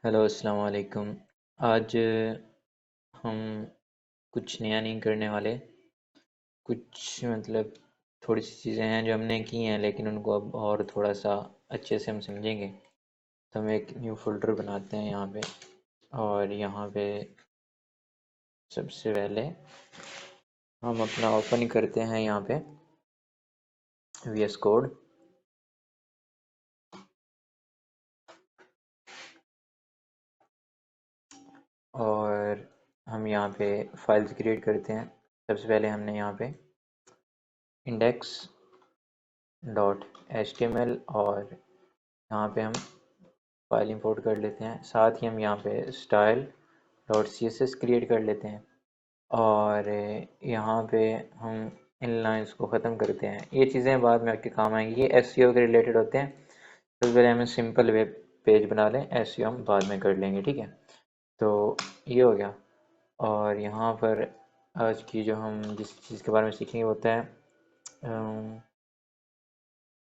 Hello अस्सलाम वालेकुम। आज हम कुछ नया नहीं करने वाले। कुछ मतलब थोड़ी सी चीज़ें हैं जो हमने की हैं, लेकिन उनको अब और थोड़ा सा अच्छे से हम समझेंगे। तो हम एक न्यू फोल्डर बनाते हैं यहाँ पे, और यहाँ पे सबसे पहले हम अपना ओपन करते हैं यहाँ पे VS कोड। और हम यहाँ पे फाइल्स क्रिएट करते हैं। सबसे पहले हमने यहाँ पे इंडेक्स डॉट HTML, और यहाँ पे हम फाइल इंपोर्ट कर लेते हैं। साथ ही हम यहाँ पे स्टाइल डॉट CSS क्रिएट कर लेते हैं, और यहाँ पे हम इन लाइंस को ख़त्म करते हैं। ये चीज़ें बाद में आपके काम आएंगी, ये SEO के रिलेटेड होते हैं। सबसे पहले हमें सिंपल वेब पेज बना लें, SEO हम बाद में कर लेंगे, ठीक है। तो ये हो गया। और यहाँ पर आज की जो हम जिस चीज़ के बारे में सीखेंगे वो होता है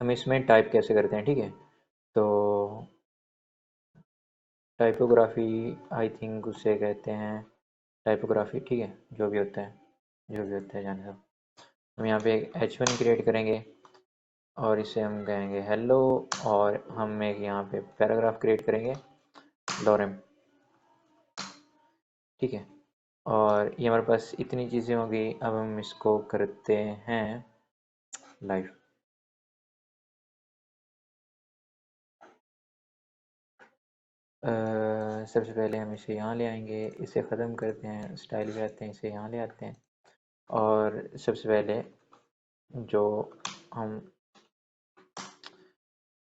हम इसमें टाइप कैसे करते हैं, ठीक है। तो टाइपोग्राफी, आई थिंक उसे कहते हैं टाइपोग्राफी, ठीक है। जो भी होता है, जो भी होता है जाने दो। हम यहाँ पे एक H1 क्रिएट करेंगे, और इसे हम कहेंगे हेलो। और हम एक यहाँ पे पैराग्राफ क्रिएट करेंगे, लॉरेम, ठीक है। और ये हमारे पास इतनी चीज़ें हो गई। अब हम इसको करते हैं लाइव। सबसे पहले हम इसे यहाँ ले आएंगे, इसे ख़त्म करते हैं, स्टाइल पे आते हैं, इसे यहाँ ले आते हैं। और सबसे पहले जो हम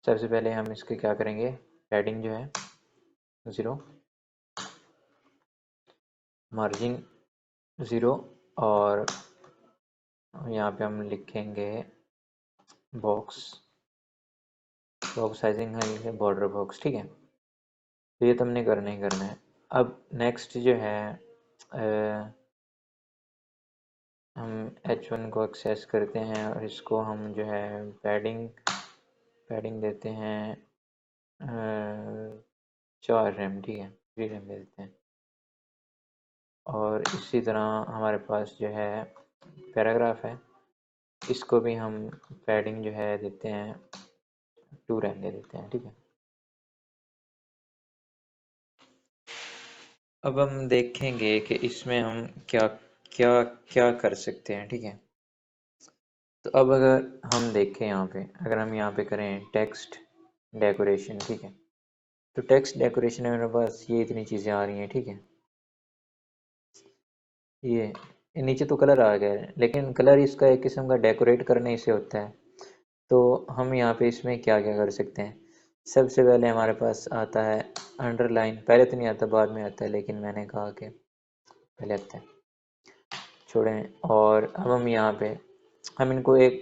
सबसे पहले हम इसके क्या करेंगे, पैडिंग जो है 0, मार्जिन 0, और यहाँ पे हम लिखेंगे बॉक्स, बॉक्स साइजिंग है बॉर्डर बॉक्स, ठीक है। तो ये तो हमने करना ही करना है। अब नेक्स्ट जो है हम H1 को एक्सेस करते हैं, और इसको हम जो है पैडिंग पैडिंग देते हैं 4 रैम, ठीक है, 3 रैम दे देते हैं। और इसी तरह हमारे पास जो है पैराग्राफ है, इसको भी हम पैडिंग जो है देते हैं 2 रैम दे देते हैं, ठीक है। अब हम देखेंगे कि इसमें हम क्या क्या क्या कर सकते हैं, ठीक है। तो अब अगर हम देखें यहाँ पे, अगर हम यहाँ पे करें टेक्स्ट डेकोरेशन, ठीक है। तो टेक्स्ट डेकोरेशन में मेरे पास ये इतनी चीज़ें आ रही हैं, ठीक है। ये नीचे तो कलर आ गया है, लेकिन कलर इसका एक किस्म का डेकोरेट करने से होता है। तो हम यहाँ पे इसमें क्या क्या कर सकते हैं। सबसे पहले हमारे पास आता है अंडरलाइन। पहले तो नहीं आता, बाद में आता है, लेकिन मैंने कहा कि पहले आता है, छोड़ें। और अब हम यहाँ पे हम इनको एक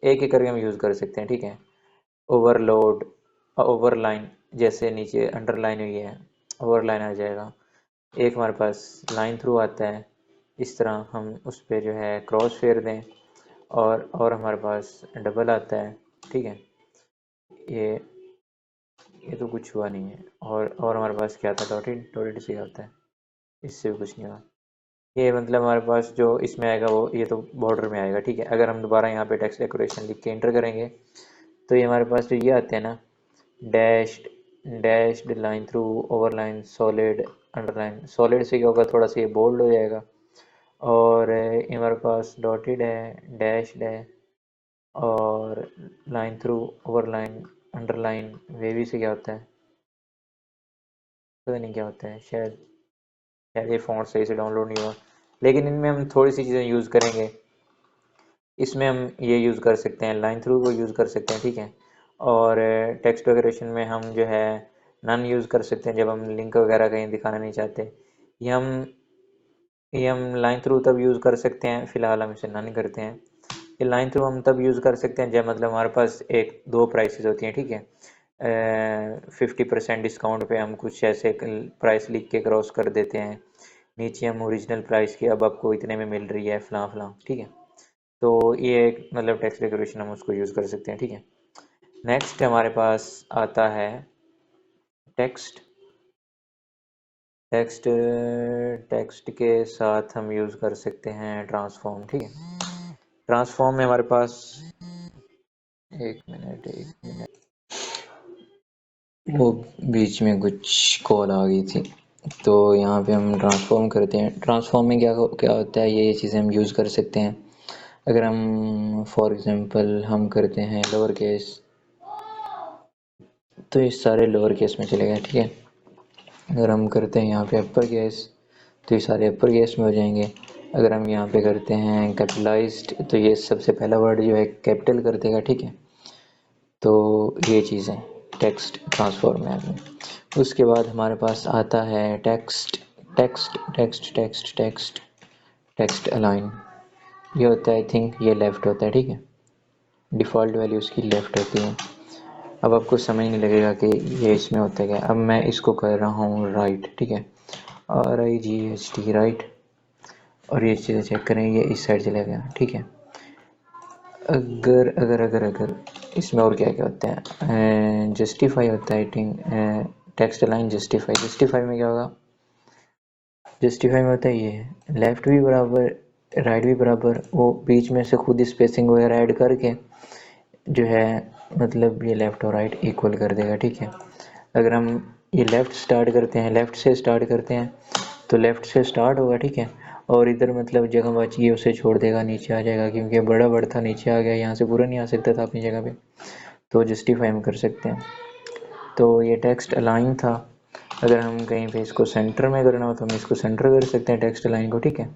एक एक करके हम यूज़ कर सकते हैं, ठीक है। ओवरलोड, ओवरलाइन, जैसे नीचे अंडरलाइन हुई है, ओवरलाइन आ जाएगा। एक हमारे पास लाइन थ्रू आता है, इस तरह हम उस पर जो है क्रॉस फेर दें। और हमारे पास डबल आता है, ठीक है। ये ये तो कुछ हुआ नहीं है। और हमारे पास क्या था, डॉटेड, डॉटेड से क्या होता है, इससे भी कुछ नहीं हुआ। ये मतलब हमारे पास जो इसमें आएगा वो ये तो बॉर्डर में आएगा, ठीक है। अगर हम दोबारा यहाँ पे टेक्स्ट डेकोरेशन लिख के एंटर करेंगे, तो ये हमारे पास जो ये आते हैं ना, dashed, dashed line through, overline, solid, underline. Solid से क्या होगा, थोड़ा सा ये बोल्ड हो जाएगा। और ये हमारे पास डॉटेड है, डैश्ड है, और line through, overline, underline, wavy से क्या होता है, पता नहीं क्या होता है। शायद शायद ये फ़ॉन्ट सही से डाउनलोड नहीं हुआ। लेकिन इनमें हम थोड़ी सी चीज़ें यूज़ करेंगे। इसमें हम ये यूज़ कर सकते हैं, लाइन थ्रू को यूज़ कर सकते हैं, ठीक है। और टेक्स्ट डेकोरेशन में हम जो है नन यूज़ कर सकते हैं, जब हम लिंक वगैरह कहीं दिखाना नहीं चाहते। ये हम ये हम लाइन थ्रू तब यूज़ कर सकते हैं, फ़िलहाल हम इसे नन करते हैं। ये लाइन थ्रू हम तब यूज़ कर सकते हैं जब मतलब हमारे पास एक दो प्राइसेस होती हैं, ठीक है। 50% डिस्काउंट पे हम कुछ ऐसे प्राइस लिख के क्रॉस कर देते हैं, नीचे हम ओरिजिनल प्राइस की अब आपको इतने में मिल रही है फलां फलां, ठीक है। तो ये एक मतलब टेक्स्ट डेकोरेशन हम उसको यूज़ कर सकते हैं, ठीक है। नेक्स्ट हमारे पास आता है टेक्स्ट टेक्स्ट टेक्स्ट के साथ हम यूज़ कर सकते हैं ट्रांसफॉर्म, ठीक है। ट्रांसफॉर्म में हमारे पास एक मिनट वो बीच में कुछ कॉल आ गई थी, तो यहाँ पे हम ट्रांसफॉर्म करते हैं। ट्रांसफॉर्म में क्या क्या होता है, ये चीज़ें हम यूज़ कर सकते हैं। अगर हम फॉर एग्जांपल हम करते हैं लोअर केस, तो ये सारे लोअर केस में चलेगा, ठीक है। अगर हम करते हैं यहाँ पे अपर केस, तो ये सारे अपर केस में हो जाएंगे। अगर हम यहाँ पे करते हैं कैपिटलाइज्ड, तो ये सबसे पहला वर्ड जो है कैपिटल कर देगा, ठीक है। तो ये चीज़ें टेक्स्ट ट्रांसफॉर्म में। उसके बाद हमारे पास आता है text text text text text text align. ये होता है, आई थिंक ये लेफ़्ट होता है, ठीक है। डिफ़ॉल्ट वैल्यू उसकी लेफ़्ट होती है। अब आपको समझ नहीं लगेगा कि ये इसमें होता है क्या। अब मैं इसको कर रहा हूँ राइट, ठीक है, RIGHT राइट, और ये चीज़ें चेक करें, ये इस साइड चला गया, ठीक है। अगर अगर अगर अगर इसमें और क्या क्या होता है, जस्टिफाई होता है, I think text align justify. Justify में क्या होगा, जस्टिफाई में होता है ये लेफ़्ट भी बराबर राइट भी बराबर, वो बीच में से खुद स्पेसिंग वगैरह ऐड करके जो है, मतलब ये लेफ़्ट और राइट इक्वल कर देगा, ठीक है। अगर हम ये लेफ़्ट स्टार्ट करते हैं, लेफ़्ट से स्टार्ट करते हैं, तो लेफ़्ट से स्टार्ट होगा, ठीक है। और इधर मतलब जगह बची है उसे छोड़ देगा, नीचे आ जाएगा, क्योंकि बड़ा वर्ड था नीचे आ गया, यहाँ से पूरा नहीं आ सकता था अपनी जगह पे, तो जस्टिफाई हम कर सकते हैं। तो ये टेक्स्ट अलाइन था। अगर हम कहीं पे इसको सेंटर में करना हो तो हम इसको सेंटर कर सकते हैं टेक्स्ट अलाइन को, ठीक है।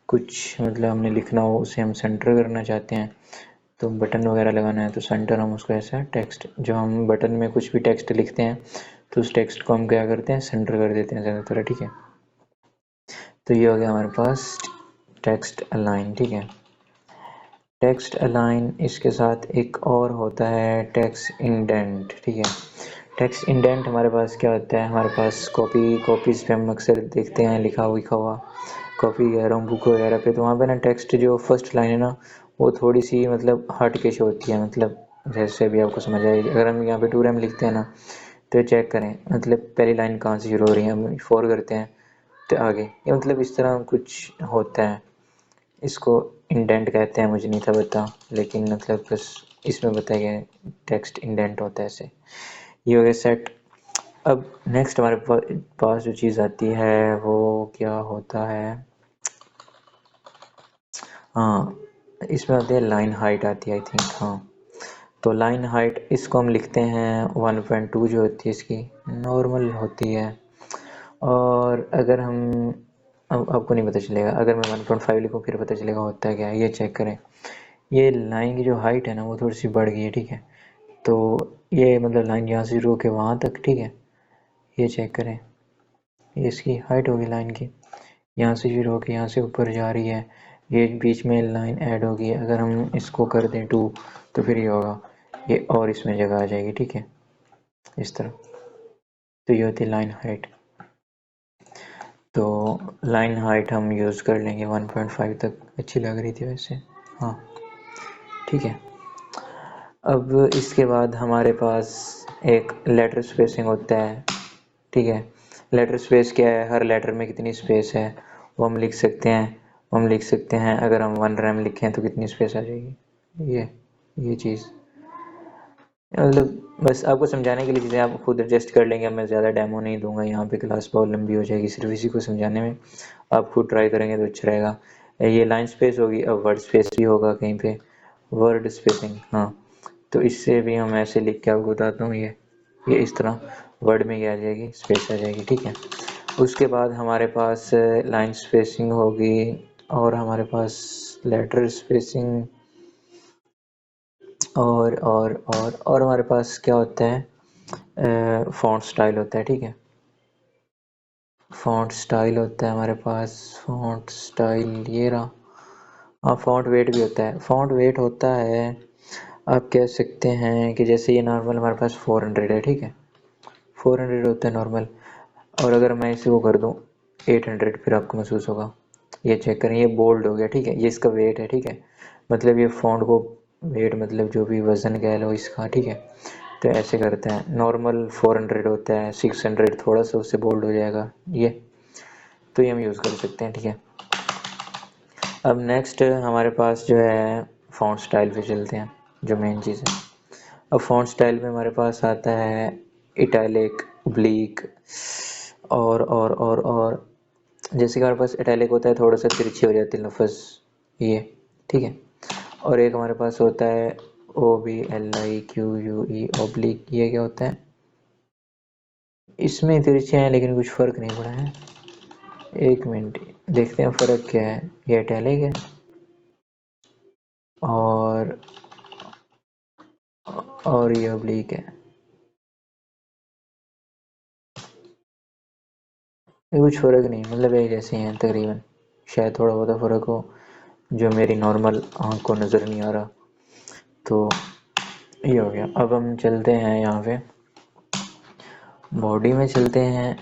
कुछ मतलब हमने लिखना हो उसे हम सेंटर करना चाहते हैं, तो बटन वगैरह लगाना है तो सेंटर हम उसको ऐसा टेक्स्ट, जो हम बटन में कुछ भी टेक्स्ट लिखते हैं तो उस टेक्स्ट को हम क्या करते हैं, सेंटर कर देते हैं ज़्यादातर, ठीक है। तो ये हो गया हमारे पास टेक्स्ट अलाइन, ठीक है। टेक्स्ट अलाइन, इसके साथ एक और होता है टेक्स्ट इंडेंट, ठीक है। टेक्स्ट इंडेंट हमारे पास क्या होता है, हमारे पास कॉपीज़ पे हम अक्सर देखते हैं लिखा हुआ कॉपी कह रहा हूँ बुक वगैरह पे, तो वहाँ पे ना टेक्स्ट जो फर्स्ट लाइन है ना, वो थोड़ी सी मतलब हट के शो होती है, मतलब जैसे भी आपको समझ आएगी। अगर हम यहाँ पे 2M लिखते हैं ना, तो चेक करें मतलब पहली लाइन कहाँ से शुरू हो रही है, हम 4 करते हैं तो आगे, ये मतलब इस तरह कुछ होता है। इसको इंडेंट कहते हैं, मुझे नहीं था पता, लेकिन मतलब बस इसमें बताया गया टेक्स्ट इंडेंट होता है ऐसे। ये हो गया सेट। अब नेक्स्ट हमारे पास जो चीज़ आती है वो क्या होता है, हाँ, इसमें आती है लाइन हाइट आती है, आई थिंक, हाँ। तो लाइन हाइट इसको हम लिखते हैं 1.2 जो होती है इसकी नॉर्मल होती है। और अगर हम, अब आपको नहीं पता चलेगा, अगर मैं 1.5 लिखूँ फिर पता चलेगा होता है क्या है। ये चेक करें, ये लाइन की जो हाइट है ना वो थोड़ी सी बढ़ गई है, ठीक है। तो ये मतलब लाइन यहाँ से शुरू होकर वहाँ तक, ठीक है। ये चेक करें, ये इसकी हाइट होगी लाइन की, यहाँ से शुरू होकर यहाँ से ऊपर जा रही है, ये बीच में लाइन ऐड होगी। अगर हम इसको कर दें 2, तो फिर ये होगा, ये और इसमें जगह आ जाएगी, ठीक है, इस तरह। तो ये होती है लाइन हाइट। तो लाइन हाइट हम यूज़ कर लेंगे 1.5 तक, अच्छी लग रही थी वैसे, हाँ, ठीक है। अब इसके बाद हमारे पास एक लेटर स्पेसिंग होता है, ठीक है। लेटर स्पेस क्या है, हर लेटर में कितनी स्पेस है वो हम लिख सकते हैं। अगर हम 1 लिखें तो कितनी स्पेस आ जाएगी, ये चीज़ मतलब बस आपको समझाने के लिए चीज़ें आप खुद एडजस्ट कर लेंगे। मैं ज़्यादा डेमो नहीं दूंगा यहाँ पे, क्लास बहुत लंबी हो जाएगी सिर्फ इसी को समझाने में। आप खुद ट्राई करेंगे तो अच्छा रहेगा। ये लाइन स्पेस होगी, अब वर्ड स्पेस भी होगा कहीं पे, वर्ड स्पेसिंग, हाँ। तो इससे भी हम ऐसे लिख के आपको बताता हूँ, ये इस तरह वर्ड में क्या आ जाएगी, स्पेस आ जाएगी, ठीक है। उसके बाद हमारे पास लाइन स्पेसिंग होगी, और हमारे पास लेटर स्पेसिंग, और हमारे पास क्या होता है, फ़ॉन्ट स्टाइल होता है, ठीक है। फ़ॉन्ट स्टाइल होता है हमारे पास, फ़ॉन्ट स्टाइल ये रहा। हाँ, फ़ॉन्ट वेट भी होता है। फ़ॉन्ट वेट होता है, आप कह सकते हैं कि जैसे ये नॉर्मल हमारे पास 400 है, ठीक है, 400 होता है नॉर्मल। और अगर मैं इसे वो कर दूँ 800, फिर आपको महसूस होगा, ये चेक करें, ये बोल्ड हो गया, ठीक है, ये इसका वेट है, ठीक है। मतलब ये फ़ॉन्ट को वेट मतलब जो भी वज़न कह लो इसका, ठीक है। तो ऐसे करते हैं, नॉर्मल 400 होता है, 600 थोड़ा सा उससे बोल्ड हो जाएगा ये। तो ये हम यूज़ कर सकते हैं, ठीक है। अब नेक्स्ट हमारे पास जो है फ़ॉन्ट स्टाइल पे चलते हैं, जो मेन चीज़ है। अब फ़ॉन्ट स्टाइल में हमारे पास आता है इटैलिक, ब्लीक और जैसे कि हमारे पास इटैलिक होता है थोड़ा सा तिरछी हो जाती है लफ्ज़, ये ठीक है। और एक हमारे पास होता है OBLIQUE ऑब्लिक, ये क्या होता है, इसमें तिरछे हैं लेकिन कुछ फ़र्क नहीं पड़ा है। एक मिनट देखते हैं फ़र्क क्या है। ये इटैलिक है और ये ऑब्लिक है, ये कुछ फ़र्क नहीं, मतलब एक जैसे हैं तकरीबन, शायद थोड़ा बहुत फ़र्क हो जो मेरी नॉर्मल आँख को नज़र नहीं आ रहा। तो ये हो गया। अब हम चलते हैं यहाँ पे बॉडी में चलते हैं।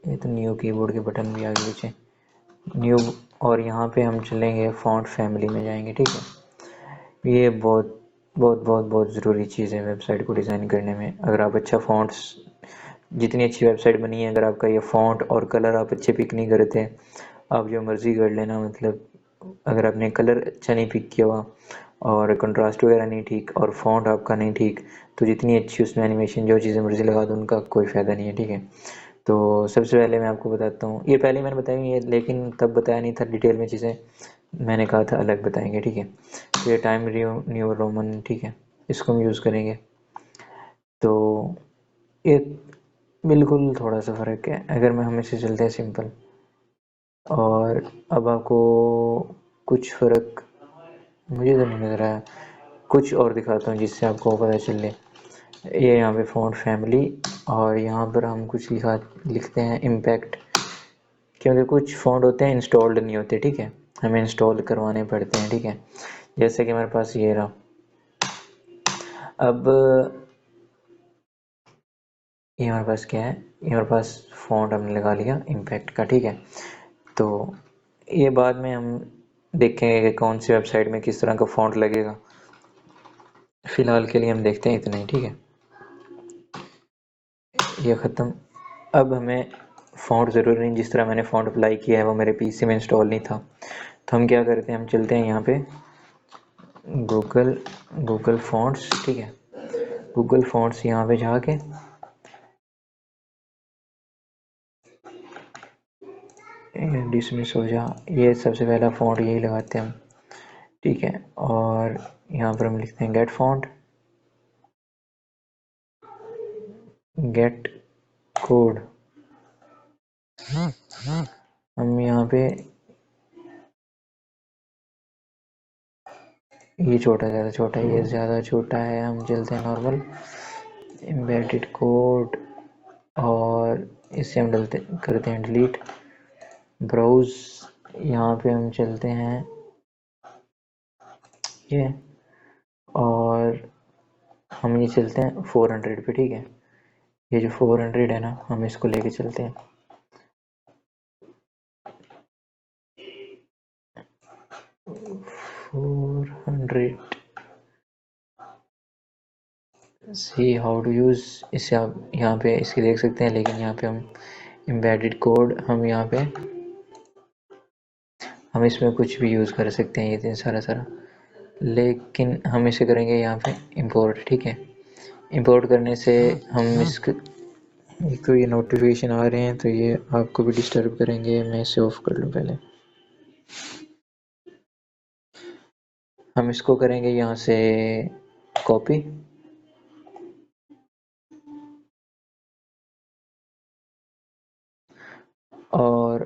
ये तो न्यू कीबोर्ड के बटन भी आगे पीछे न्यू, और यहाँ पे हम चलेंगे फ़ॉन्ट फैमिली में जाएंगे, ठीक है। ये बहुत बहुत बहुत बहुत ज़रूरी चीज़ है वेबसाइट को डिज़ाइन करने में। अगर आप अच्छा फ़ॉन्ट्स, जितनी अच्छी वेबसाइट बनी है, अगर आपका ये फ़ॉन्ट और कलर आप अच्छे पिक नहीं करते, आप जो मर्ज़ी कर लेना, मतलब अगर आपने कलर अच्छा नहीं पिक किया हुआ और कंट्रास्ट वगैरह नहीं ठीक और फ़ॉन्ट आपका नहीं ठीक, तो जितनी अच्छी उसमें एनिमेशन जो चीज़ें मर्ज़ी लगा दो उनका कोई फ़ायदा नहीं है, ठीक है। तो सबसे पहले मैं आपको बताता हूँ, ये पहले मैंने बताई है लेकिन तब बताया नहीं था डिटेल में चीज़ें, मैंने कहा था अलग बताएंगे, ठीक है। तो ये टाइम न्यू रोमन, ठीक है, इसको हम यूज़ करेंगे। तो ये बिल्कुल थोड़ा सा फ़र्क है। अगर मैं हमेशा चलते हैं सिंपल, और अब आपको कुछ फ़र्क मुझे तो नहीं नज़र आया, कुछ और दिखाता हूँ जिससे आपको पता चले। ये यहाँ पे फ़ॉन्ट फैमिली, और यहाँ पर हम कुछ लिखते हैं इम्पैक्ट, क्योंकि कुछ फ़ॉन्ट होते हैं इंस्टॉल्ड नहीं होते, ठीक है, हमें इंस्टॉल करवाने पड़ते हैं, ठीक है। जैसे कि हमारे पास ये रहा। अब ये हमारे पास क्या है, ये हमारे पास फ़ॉन्ट हमने लगा लिया इम्पैक्ट का, ठीक है। तो ये बाद में हम देखेंगे कि कौन सी वेबसाइट में किस तरह का फ़ॉन्ट लगेगा। फ़िलहाल के लिए हम देखते हैं इतना ही, ठीक है। ये ख़त्म। अब हमें फ़ॉन्ट ज़रूरी नहीं, जिस तरह मैंने फ़ॉन्ट अप्लाई किया है वो मेरे पीसी में इंस्टॉल नहीं था, तो हम क्या करते हैं, हम चलते हैं यहाँ पे गूगल फ़ॉन्ट्स, ठीक है। गूगल फ़ॉन्ट्स यहाँ पे जाके डिसमिस हो जा, ये सबसे पहला फ़ॉन्ट यही लगाते हैं हम, ठीक है। और यहाँ पर हम लिखते हैं गेट कोड। हम यहाँ पे ये छोटा, ज़्यादा छोटा है, ये ज़्यादा छोटा है, हम चलते हैं नॉर्मल एम्बेडेड कोड, और इसे हम डलते करते हैं डिलीट। ब्राउज़, यहाँ पे हम चलते हैं ये, और हम ये चलते हैं 400 पे, ठीक है। ये जो 400 है ना, हम इसको लेके चलते हैं। 400 सी हाउ टू यूज़, इसे आप यहाँ पे इसके देख सकते हैं, लेकिन यहाँ पे हम एम्बेडेड कोड, हम यहाँ पे हम इसमें कुछ भी यूज़ कर सकते हैं, ये सारा सारा, लेकिन हम इसे करेंगे यहाँ पे इंपोर्ट, ठीक है। इंपोर्ट करने से हम इसके, एक तो ये नोटिफिकेशन आ रहे हैं तो ये आपको भी डिस्टर्ब करेंगे, मैं इसे ऑफ कर लूँ पहले। हम इसको करेंगे यहाँ से कॉपी, और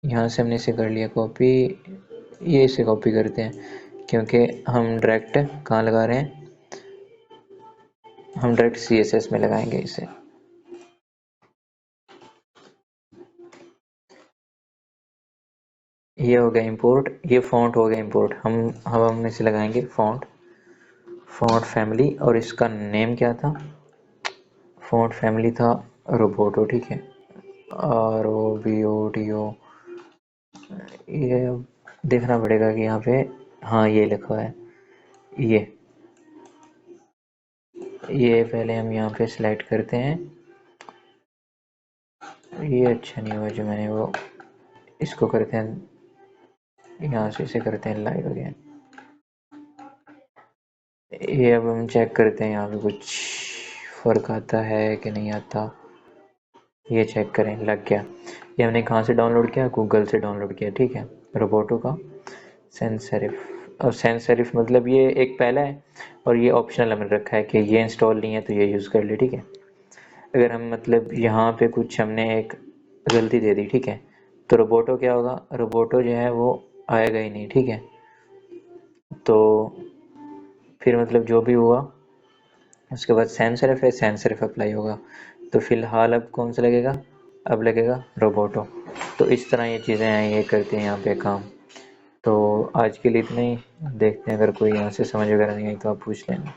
यहाँ से हमने इसे कर लिया कॉपी। ये इसे कॉपी करते हैं, क्योंकि हम डायरेक्ट कहाँ लगा रहे हैं, हम डायरेक्ट CSS में लगाएंगे इसे। ये हो गया इंपोर्ट, ये फ़ॉन्ट हो गया इंपोर्ट। हम इसे लगाएंगे फ़ॉन्ट फैमिली, और इसका नेम क्या था, फ़ॉन्ट फैमिली था रोबोटो, ठीक है, ROBOTO। ये देखना पड़ेगा कि यहाँ पे, हाँ ये लिखा हुआ है, ये पहले हम यहाँ पे सिलेक्ट करते हैं, ये अच्छा नहीं हुआ जो मैंने वो, इसको करते हैं यहाँ से, इसे करते हैं लाइव अगेन। ये अब हम चेक करते हैं यहाँ पे कुछ फ़र्क आता है कि नहीं आता, ये चेक करें। लग गया। ये हमने कहाँ से डाउनलोड किया? गूगल से डाउनलोड किया, ठीक है। रोबोटो का सैंस सेरिफ। और सैंस सेरिफ मतलब ये एक पहला है और ये ऑप्शनल हमने रखा है कि ये इंस्टॉल नहीं है तो ये यूज़ कर ले, ठीक है। अगर हम मतलब यहाँ पे कुछ हमने एक गलती दे दी, ठीक है, तो रोबोटो क्या होगा? रोबोटो जो है वो आएगा ही नहीं, ठीक है। तो फिर मतलब जो भी हुआ उसके बाद सैंस सेरिफ है, सैंस सेरिफ अप्लाई होगा। तो फिलहाल अब कौन सा लगेगा? अब लगेगा रोबोटो। तो इस तरह ये चीज़ें हैं, ये करते हैं यहाँ पे काम। तो आज के लिए इतना ही। देखते हैं, अगर कोई यहाँ से समझ वगैरह नहीं आई तो आप पूछ लेना।